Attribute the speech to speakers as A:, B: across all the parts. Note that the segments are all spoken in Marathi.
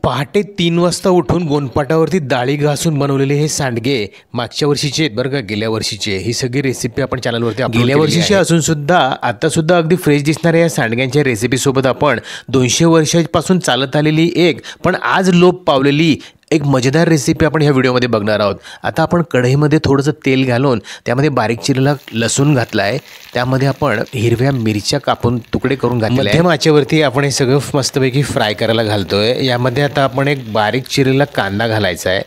A: पहाटे 3 वाजता उठून गोनपाटावरती डाळी घासून बनवलेले हे सांडगे मागच्या वर्षीचे आहेत बरं का, गेल्या वर्षीचे. ही सगळी रेसिपी आपण चॅनलवरती गेल्या वर्षीची असून सुद्धा आता सुद्धा अगदी फ्रेश दिसणाऱ्या या सांडग्यांच्या रेसिपीसोबत आपण 200 वर्षांपासून चालत आलेली एक पण आज लोप पावलेली एक मजेदार रेसिपी आपण ह्या व्हिडिओमध्ये बघणार आहोत. आता आपण कढईमध्ये थोडंसं तेल घालून त्यामध्ये बारीक चिरलेला लसूण घातला आहे. त्यामध्ये आपण हिरव्या मिरच्या कापून तुकडे करून घातले. मध्यम आचेवरती आपण हे सगळं मस्तपैकी फ्राय करायला घालतोय. यामध्ये आता आपण एक बारीक चिरलेला कांदा घालायचा आहे.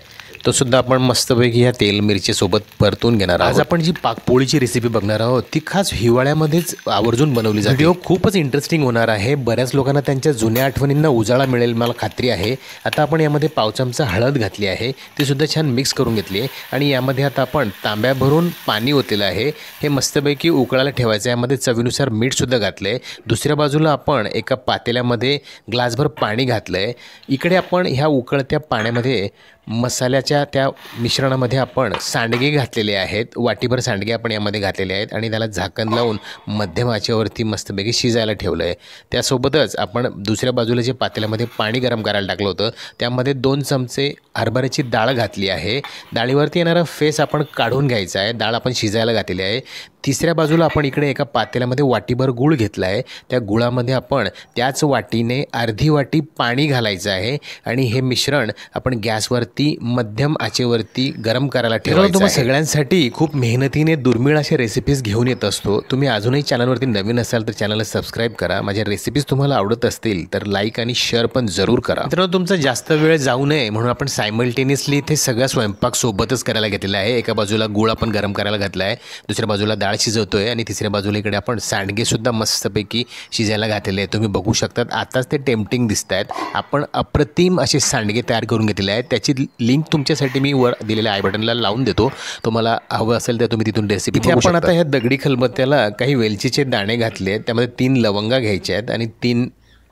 A: तो सुद्धा आपण मस्तपैकी ह्या तेल मिरचीसोबत परतून घेणार आहोत. आज आपण जी पाकपोळीची रेसिपी बघणार आहोत ती खास हिवाळ्यामध्येच आवर्जून बनवली जाते. व्हिडिओ खूपच इंटरेस्टिंग होणार आहे. बऱ्याच लोकांना त्यांच्या जुन्या आठवणींना उजाळा मिळेल मला खात्री आहे. आता आपण यामध्ये पाव चमचा हळद घातली आहे. ती सुद्धा छान मिक्स करून घेतली आहे आणि यामध्ये आता आपण तांब्या भरून पाणी ओतलेलं आहे. हे मस्तपैकी उकळायला ठेवायचं आहे. यामध्ये चवीनुसार मीठ सुद्धा घातलं आहे. दुसऱ्या बाजूला आपण एका पातेल्यामध्ये ग्लासभर पाणी घातलं आहे. इकडे आपण ह्या उकळत्या पाण्यामध्ये मसाल्याच्या त्या मिश्रणामध्ये आपण सांडगे घातलेले आहेत. वाटीभर सांडगे आपण यामध्ये घातलेले आहेत आणि त्याला झाकण लावून मध्यम आचेवरती मस्तपैकी शिजायला ठेवलं आहे. त्यासोबतच आपण दुसऱ्या बाजूला जे पातेल्यामध्ये पाणी गरम करायला टाकलं होतं त्यामध्ये 2 चमचे हरभऱ्याची डाळ घातली आहे. डाळीवरती येणारा फेस आपण काढून घ्यायचा आहे. डाळ आपण शिजायला घातलेली आहे. तिसऱ्या बाजूला आपण इकडे एका पातेल्यामध्ये वाटीभर गूळ घेतला आहे. त्या गुळामध्ये आपण त्याच वाटीने अर्धी वाटी पाणी घालायचं आहे आणि हे मिश्रण आपण गॅसवरती मध्यम आचेवरती गरम करायला ठेवायचं. तुम्हाला सगळ्यांसाठी खूप मेहनतीने दुर्मिळ अशा रेसिपीज घेऊन येत असतो. तुम्ही अजूनही चॅनलवरती नवीन असाल तर चॅनलला सबस्क्राईब करा. माझ्या रेसिपीज तुम्हाला आवडत असतील तर लाईक आणि शेअर पण जरूर करा. मित्रांनो, तुमचा जास्त वेळ जाऊ नये म्हणून आपण सायमल्टेनियसली इथे सगळा स्वयंपाक सोबतच करायला घेतलेला आहे. एका बाजूला गूळ आपण गरम करायला घातला आहे, दुसऱ्या बाजूला डाळ शिजवतोय आणि तिसऱ्या बाजूला इकडे आपण सांडगे सुद्धा मस्तपैकी शिजायला घातलेले आहेत. तुम्ही बघू शकतात आताच ते टेम्पटिंग दिसत आहेत. आपण अप्रतिम असे सांडगे तयार करून घेतलेले आहेत. त्याची लिंक तुमच्यासाठी मी वर दिलेल्या आय बटनला लावून देतो. तुम्हाला हवं असेल तर तुम्ही तिथून रेसिपी बघू शकता. आपण आता ह्या दगडी खलबत्त्याला काही वेलचीचे दाणे घातले आहेत. त्यामध्ये 3 लवंगा घ्यायच्या आहेत आणि 3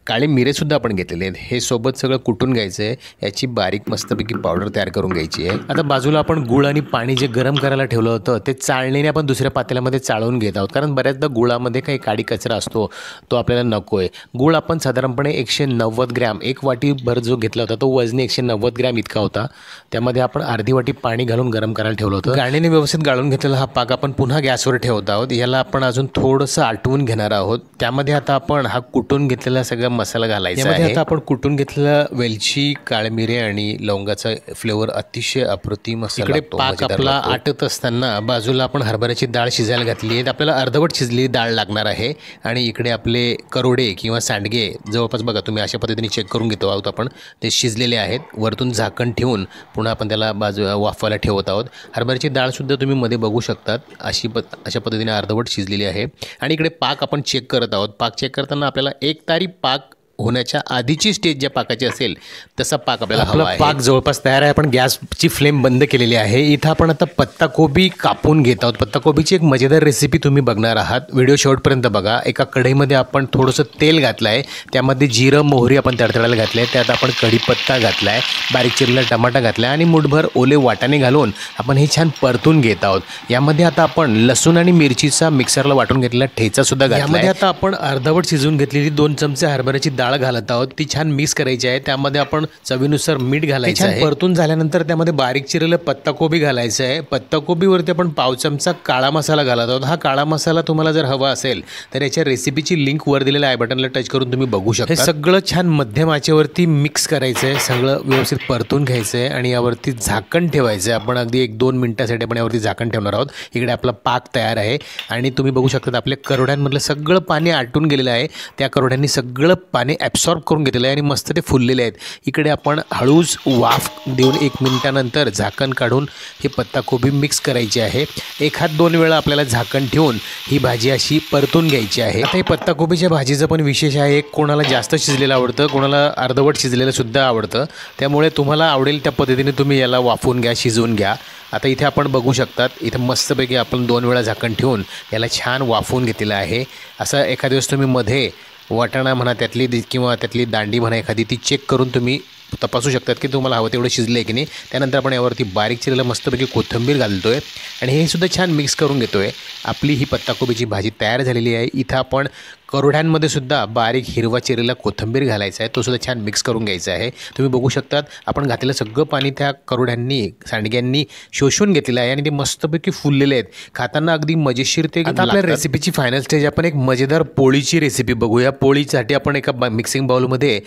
A: काळे मिरेसुद्धा आपण घेतलेले आहेत. हे सोबत सगळं कुटून घ्यायचं आहे. याची बारीक मस्तपैकी पावडर तयार करून घ्यायची आहे. आता बाजूला आपण गूळ आणि पाणी जे गरम करायला ठेवलं होतं ते चाळणीने आपण दुसऱ्या पातेल्यामध्ये चाळून घेत आहोत. कारण बऱ्याचदा गुळामध्ये काही काडी कचरा असतो तो आपल्याला नको आहे. गूळ आपण साधारणपणे 190 ग्रॅम, एक वाटीभर जो घेतला होता तो वजनी 190 ग्रॅम इतका होता. त्यामध्ये आपण अर्धी वाटी पाणी घालून गरम करायला ठेवलं होतं. गाळणीने व्यवस्थित गाळून घेतलेला हा पाक आपण पुन्हा गॅसवर ठेवत आहोत. याला आपण अजून थोडंसं आटवून घेणार आहोत. त्यामध्ये आता आपण हा कुटून घेतलेला सगळा मसाला घालायचा आहे. आता आपण कुटून घेतलेला वेलची, काळे मिरे आणि लवंगाचा फ्लेवर अतिशय अप्रतिम असा इकडे पाक आपला आटत असताना बाजूला आपण हरभऱ्याची डाळ शिजायला घातली आहे. आपल्याला अर्धवट शिजलेली डाळ लागणार आहे आणि इकडे आपले करोडे किंवा सांडगे जवळपास बघा तुम्ही अशा पद्धतीने चेक करून घेतो आहोत आपण. ते शिजलेले आहेत. वरतून झाकण ठेवून पुन्हा आपण त्याला वाफवायला ठेवत आहोत. हरभऱ्याची डाळसुद्धा तुम्ही मध्ये बघू शकतात अशा पद्धतीने अर्धवट शिजलेली आहे. आणि इकडे पाक आपण चेक करत आहोत. पाक चेक करताना आपल्याला एक तारी पाक होण्याच्या आधीची स्टेज ज्या पाकाची असेल तसा पाक आपल्याला हवा आहे. पाक जवळपास तयार आहे. आपण गॅसची फ्लेम बंद केलेली आहे. इथं आपण आता पत्ताकोबी कापून घेत आहोत. पत्ताकोबीची एक मजेदार रेसिपी तुम्ही बघणार आहात. व्हिडिओ शेवटपर्यंत बघा. एका कढईमध्ये आपण थोडंसं तेल घातलं आहे. त्यामध्ये जिरं मोहरी आपण तडतडायला घातले आहे. त्यात आपण कढीपत्ता घातला आहे, बारीक चिरलेला टमाटा घातला आहे आणि मुठभर ओले वाटाणे घालून आपण हे छान परतून घेत आहोत. यामध्ये आता आपण लसूण आणि मिरचीचा मिक्सरला वाटून घेतलेला ठेचा सुद्धा घातला. यामध्ये आता आपण अर्धवट शिजवून घेतलेली 2 चमचे हरभऱ्याची डाळ घालत आहोत. ती छान मिक्स करायची आहे. त्यामध्ये आपण चवीनुसार मीठ घालायचं आहे. परतून झाल्यानंतर त्यामध्ये बारीक चिरलेलं पत्ताकोबी घालायचं आहे. पत्ताकोबीवरती आपण पाव चमचा काळा मसाला घालत आहोत. हा काळा मसाला तुम्हाला जर हवा असेल तर याच्या रेसिपीची लिंक वर दिलेल्या आय बटनला टच करून तुम्ही बघू शकता. हे सगळं छान मध्यम आचेवरती मिक्स करायचं आहे. सगळं व्यवस्थित परतून घ्यायचं आहे आणि यावरती झाकण ठेवायचं आहे. आपण अगदी 1-2 मिनिटासाठी आपण यावरती झाकण ठेवणार आहोत. इकडे आपला पाक तयार आहे आणि तुम्ही बघू शकता आपल्या करोड्यांमधलं सगळं पाणी आटून गेलेलं आहे. त्या करोड्यांनी सगळं पाणी ॲब्सॉर्ब करून घेतलेलं आहे आणि मस्त ते फुललेले आहेत. इकडे आपण हळूच वाफ देऊन 1 मिनिटानंतर झाकण काढून ही पत्ताकोबी मिक्स करायची आहे. 1-2 वेळा आपल्याला झाकण ठेवून ही भाजी अशी परतून घ्यायची आहे. आता ही पत्ताकोबीच्या भाजीचं पण विशेष आहे. कोणाला जास्त शिजलेलं आवडतं, कोणाला अर्धवट शिजलेलं सुद्धा आवडतं. त्यामुळे तुम्हाला आवडेल त्या पद्धतीने तुम्ही याला वाफवून घ्या, शिजवून घ्या. आता इथे आपण बघू शकतात इथं मस्तपैकी आपण 2 वेळा झाकण ठेवून याला छान वाफवून घेतलेलं आहे. असं एखाद्या वेळेस तुम्ही मध्ये वाटाणा म्हणा त्यातली किंवा त्यातली दांडी म्हणा एखादी ती चेक करून तुम्ही तपासू शकतात की तुम्हाला हवं तेवढं शिजलं आहे की नाही. त्यानंतर आपण यावरती बारीक चिरलेलं मस्तपैकी कोथिंबीर घालतो आहे आणि हे सुद्धा छान मिक्स करून घेतो आहे. आपली ही पत्ताकोबीची भाजी तयार झालेली आहे. इथं आपण करोड्यांमध्ये सुद्धा बारीक हिरवा चिरलेला कोथिंबीर घालायचा आहे, तो सुद्धा छान मिक्स करून घ्यायचा आहे. तुम्ही बघू शकतात आपण घातलेलं सगळं पाणी त्या करोड्यांनी सांडग्यांनी शोषून घेतलेलं आहे आणि ते मस्तपैकी फुललेले आहेत. खाताना अगदी मजेशीर ते. आता आपल्या रेसिपीची फायनल स्टेज आपण एक मजेदार पोळीची रेसिपी बघूया. पोळीसाठी आपण एका मिक्सिंग बाउलमध्ये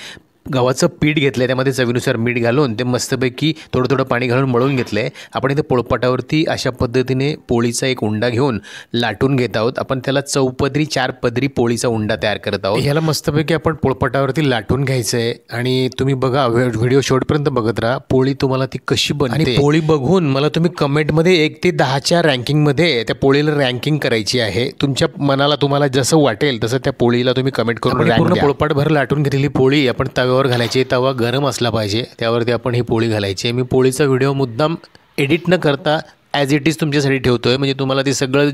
A: गव्हाचं पीठ घेतलं आहे, त्यामध्ये चवीनुसार मीठ घालून ते मस्तपैकी थोडं थोडं पाणी घालून मळून घेतलं आहे. आपण इथे पोळपाटावरती अशा पद्धतीने पोळीचा एक उंडा घेऊन लाटून घेत आहोत. आपण त्याला चौपदरी 4 पदरी पोळीचा उंडा तयार करत आहोत. ह्याला मस्तपैकी आपण पोळपाटावरती लाटून घ्यायचं आहे आणि तुम्ही बघा, व्हिडिओ शेवटपर्यंत बघत राहा. पोळी तुम्हाला ती कशी बनते आणि पोळी बघून मला तुम्ही कमेंटमध्ये 1 ते 10च्या रँकिंगमध्ये त्या पोळीला रँकिंग करायची आहे. तुमच्या मनाला तुम्हाला जसं वाटेल तसं त्या पोळीला तुम्ही कमेंट करून पूर्ण पोळपाटभर लाटून घेतलेली पोळी आपण तव्यावर घालायची. तवा गरम असला पाहिजे, त्यावरती आपण ही पोळी घालायची. मी पोळीचा व्हिडिओ मुद्दाम एडिट न करता ॲज इट इज तुमच्यासाठी ठेवतो आहे, म्हणजे तुम्हाला ते सगळं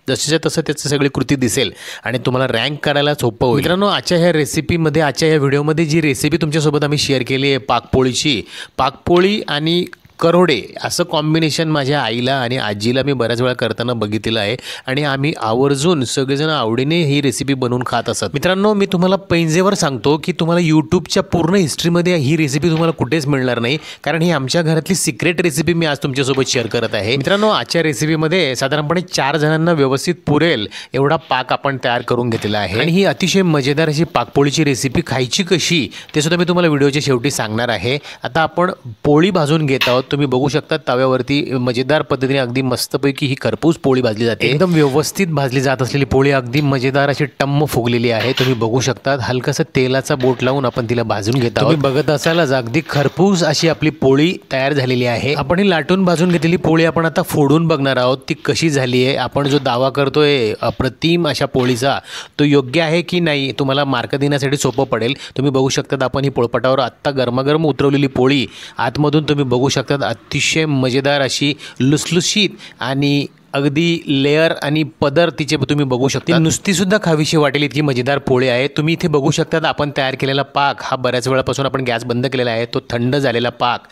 A: जसंच्या तसं त्याचं सगळी कृती दिसेल आणि तुम्हाला रँक करायला सोपं होईल. मित्रांनो, आजच्या ह्या रेसिपीमध्ये, आजच्या ह्या व्हिडिओमध्ये जी रेसिपी तुमच्यासोबत आम्ही शेअर केली आहे पाकपोळीची, पाकपोळी आणि करोडे असं कॉम्बिनेशन माझ्या आईला आणि आजीला मी बऱ्याच वेळा करताना बघितलेलं आहे आणि आम्ही आवर्जून सगळेजण आवडीने ही रेसिपी बनवून खात असत. मित्रांनो, मी तुम्हाला पैंजेवर सांगतो की तुम्हाला यूट्यूबच्या पूर्ण हिस्ट्रीमध्ये ही रेसिपी तुम्हाला कुठेच मिळणार नाही, कारण ही आमच्या घरातली सिक्रेट रेसिपी मी आज तुमच्यासोबत शेअर करत आहे. मित्रांनो, आजच्या रेसिपीमध्ये साधारणपणे 4 जणांना व्यवस्थित पुरेल एवढा पाक आपण तयार करून घेतलेला आहे आणि ही अतिशय मजेदार अशी पाकपोळीची रेसिपी खायची कशी ते सुद्धा मी तुम्हाला व्हिडिओच्या शेवटी सांगणार आहे. आता आपण पोळी भाजून घेत आहोत. तुम्ही बघू शकता तव्यावरती मजेदार पद्धतीने अगदी मस्तपैकी ही खरपूस पोळी भाजली जाते. एकदम व्यवस्थित भाजली जात असलेली पोळी अगदी मजेदार अशी टम्म फुगलेली आहे. तुम्ही बघू शकता हलकासा तेलाचा बोट लावून आपण तिला भाजून घेत आहोत. तुम्ही बघत असालच अगदी खरपूस अशी आपली पोळी तयार झालेली आहे. आपण ही लाटून भाजून घेतलेली पोळी आपण आता फोडून बघणार आहोत ती कशी झाली आहे. आपण जो दावा करतोय अप्रतिम अशा पोळीचा, तो योग्य आहे की नाही तुम्हाला मार्क देण्यासाठी सोपं पडेल. तुम्ही बघू शकता आपण ही पोळपाटावर आत्ता गरमागरम उतरवलेली पोळी आतमधून तुम्ही बघू शकता अतिशय मजेदार अशी लुसलुशीत आणि अगदी लेअर आणि पदर तिचे तुम्ही बघू शकता. नुसती सुद्धा खावीशी वाटेल इतकी मजेदार पोळी आहे. तुम्ही इथे बघू शकता आपण तयार केलेला पाक हा बऱ्याच वेळापासून आपण गॅस बंद केलेला आहे. तो थंड झालेला पाक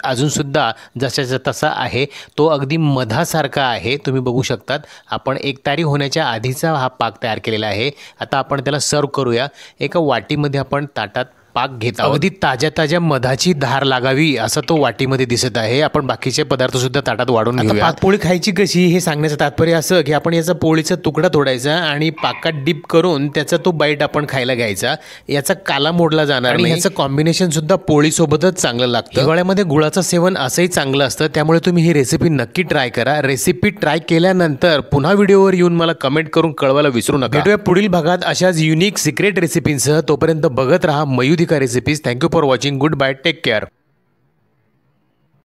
A: अजूनसुद्धा जशाचा तसा आहे, तो अगदी मधासारखा आहे. तुम्ही बघू शकतात आपण 1 तारी होण्याच्या आधीचा हा पाक तयार केलेला आहे. आता आपण त्याला सर्व करूया. एका वाटीमध्ये आपण ताटात पाक घेत आहोत. अगदी ताज्या ताज्या मधाची धार लागावी असं तो वाटीमध्ये दिसत आहे. आपण बाकीचे पदार्थ सुद्धा ताटात वाढून घेऊया. पाकपोळी खायची कशी हे सांगण्याचं तात्पर्य असं की आपण याचा पोळीचा तुकडा तोडायचा आणि पाकात डिप करून त्याचा तो बाईट आपण खायला घ्यायचा. याचा काला मोडला जाणार नाही. याचं कॉम्बिनेशन सुद्धा पोळीसोबतच चांगलं लागतं. हिवाळ्यामध्ये गुळाचं सेवन असंही चांगलं असतं. त्यामुळे तुम्ही ही रेसिपी नक्की ट्राय करा. रेसिपी ट्राय केल्यानंतर पुन्हा व्हिडिओवर येऊन मला कमेंट करून कळवायला विसरू नका. भेटूया पुढील भागात अशाच युनिक सिक्रेट रेसिपींसह. तोपर्यंत बघत राहा Mayudika recipes. Thank you for watching. Good bye. Take care.